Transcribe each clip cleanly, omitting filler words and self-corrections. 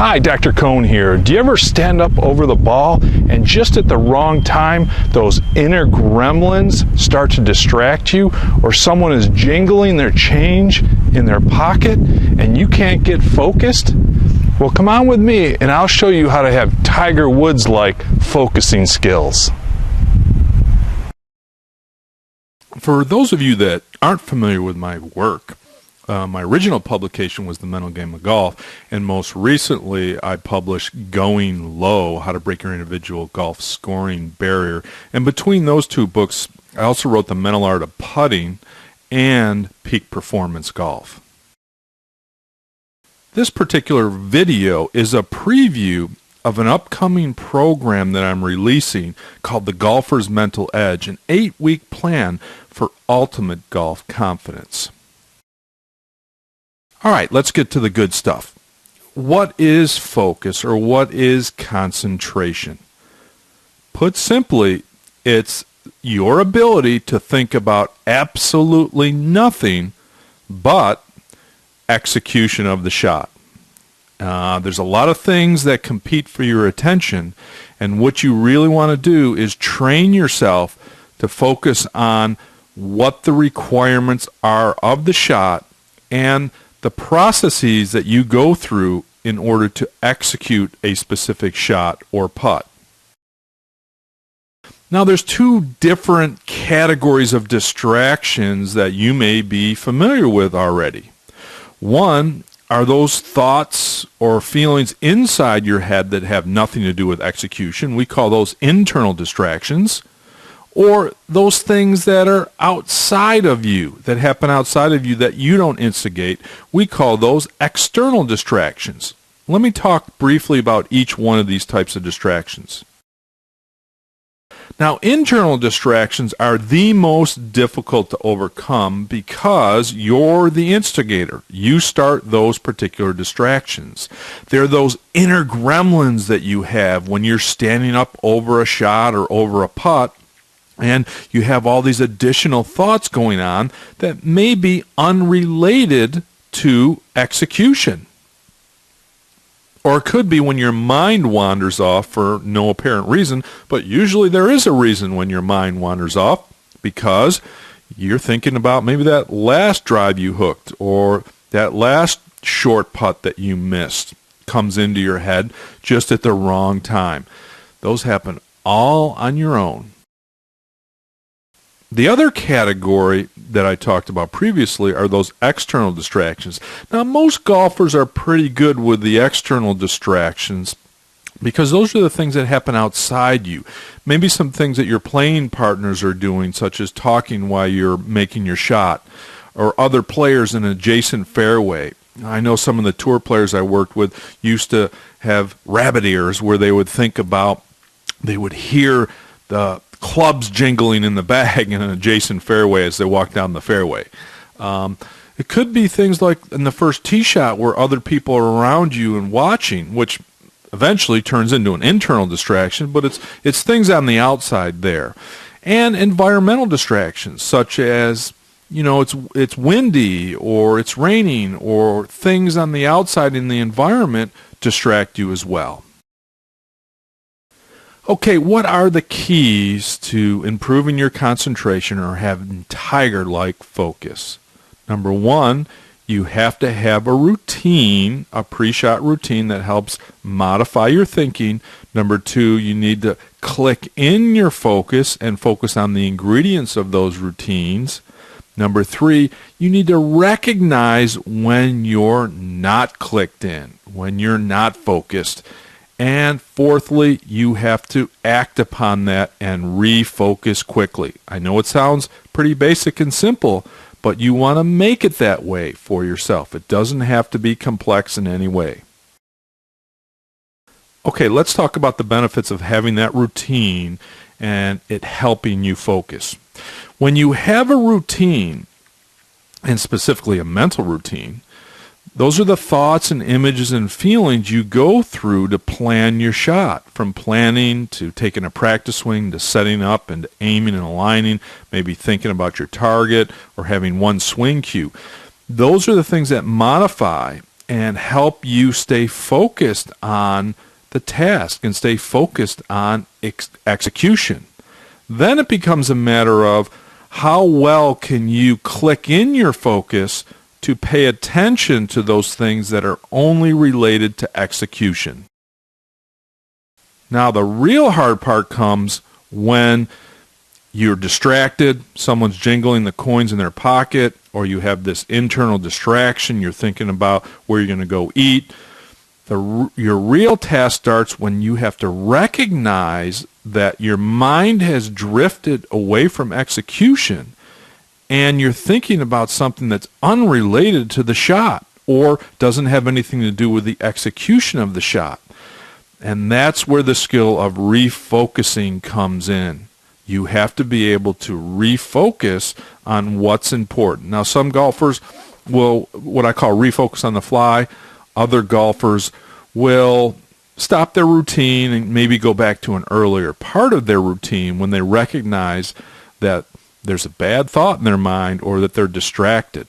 Hi, Dr. Cohn here. Do you ever stand up over the ball and just at the wrong time those inner gremlins start to distract you, or someone is jingling their change in their pocket and you can't get focused? Well, come on with me and I'll show you how to have Tiger Woods-like focusing skills. For those of you that aren't familiar with my work, my original publication was The Mental Game of Golf, and most recently I published Going Low, How to Break Your Individual Golf Scoring Barrier. And between those two books, I also wrote The Mental Art of Putting and Peak Performance Golf. This particular video is a preview of an upcoming program that I'm releasing called The Golfer's Mental Edge, an 8-week plan for ultimate golf confidence. All right, let's get to the good stuff. What is focus, or what is concentration? Put simply, it's your ability to think about absolutely nothing but execution of the shot. There's a lot of things that compete for your attention, and what you really want to do is train yourself to focus on what the requirements are of the shot and the processes that you go through in order to execute a specific shot or putt. Now, there's two different categories of distractions that you may be familiar with already. One are those thoughts or feelings inside your head that have nothing to do with execution. We call those internal distractions. Or those things that are outside of you, that happen outside of you that you don't instigate, we call those external distractions. Let me talk briefly about each one of these types of distractions. Now, internal distractions are the most difficult to overcome because you're the instigator. You start those particular distractions. They're those inner gremlins that you have when you're standing up over a shot or over a putt, and you have all these additional thoughts going on that may be unrelated to execution. Or it could be when your mind wanders off for no apparent reason, but usually there is a reason when your mind wanders off, because you're thinking about maybe that last drive you hooked or that last short putt that you missed comes into your head just at the wrong time. Those happen all on your own. The other category that I talked about previously are those external distractions. Now, most golfers are pretty good with the external distractions because those are the things that happen outside you. Maybe some things that your playing partners are doing, such as talking while you're making your shot, or other players in an adjacent fairway. I know some of the tour players I worked with used to have rabbit ears where they would hear the clubs jingling in the bag in an adjacent fairway as they walk down the fairway. It could be things like in the first tee shot where other people are around you and watching, which eventually turns into an internal distraction, but it's things on the outside there. And environmental distractions, such as, it's windy or it's raining, or things on the outside in the environment distract you as well. Okay, what are the keys to improving your concentration or having tiger-like focus? Number one, you have to have a routine, a pre-shot routine that helps modify your thinking. Number two, you need to click in your focus and focus on the ingredients of those routines. Number three, you need to recognize when you're not clicked in, when you're not focused. And fourthly, you have to act upon that and refocus quickly. I know it sounds pretty basic and simple, but you want to make it that way for yourself. It doesn't have to be complex in any way. Okay, let's talk about the benefits of having that routine and it helping you focus. When you have a routine, and specifically a mental routine, those are the thoughts and images and feelings you go through to plan your shot, from planning to taking a practice swing to setting up and aiming and aligning, maybe thinking about your target or having one swing cue. Those are the things that modify and help you stay focused on the task and stay focused on execution. Then it becomes a matter of how well can you click in your focus to pay attention to those things that are only related to execution. Now, the real hard part comes when you're distracted, someone's jingling the coins in their pocket, or you have this internal distraction, you're thinking about where you're going to go eat. Your real task starts when you have to recognize that your mind has drifted away from execution and you're thinking about something that's unrelated to the shot or doesn't have anything to do with the execution of the shot. And that's where the skill of refocusing comes in. You have to be able to refocus on what's important. Now, some golfers will, what I call refocus on the fly. Other golfers will stop their routine and maybe go back to an earlier part of their routine when they recognize that there's a bad thought in their mind or that they're distracted.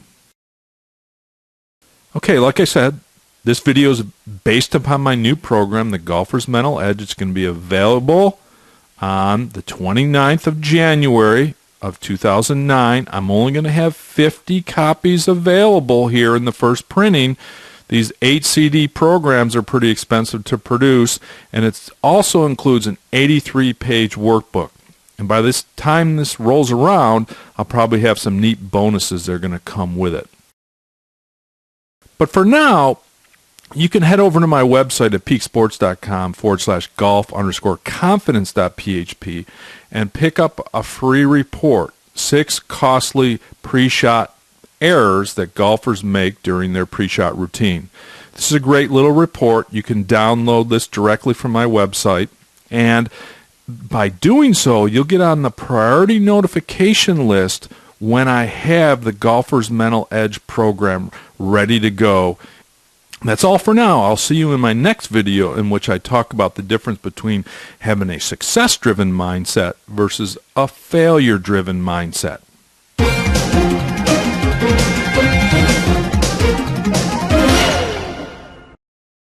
Okay, like I said, this video is based upon my new program, The Golfer's Mental Edge. It's going to be available on the 29th of January of 2009. I'm only going to have 50 copies available here in the first printing. These 8 CD programs are pretty expensive to produce, and it also includes an 83-page workbook. And by this time this rolls around, I'll probably have some neat bonuses that are going to come with it. But for now, you can head over to my website at peaksports.com/golf_confidence.php and pick up a free report, 6 costly pre-shot errors that golfers make during their pre-shot routine. This is a great little report. You can download this directly from my website, and by doing so, you'll get on the priority notification list when I have the Golfer's Mental Edge program ready to go. That's all for now. I'll see you in my next video in which I talk about the difference between having a success-driven mindset versus a failure-driven mindset.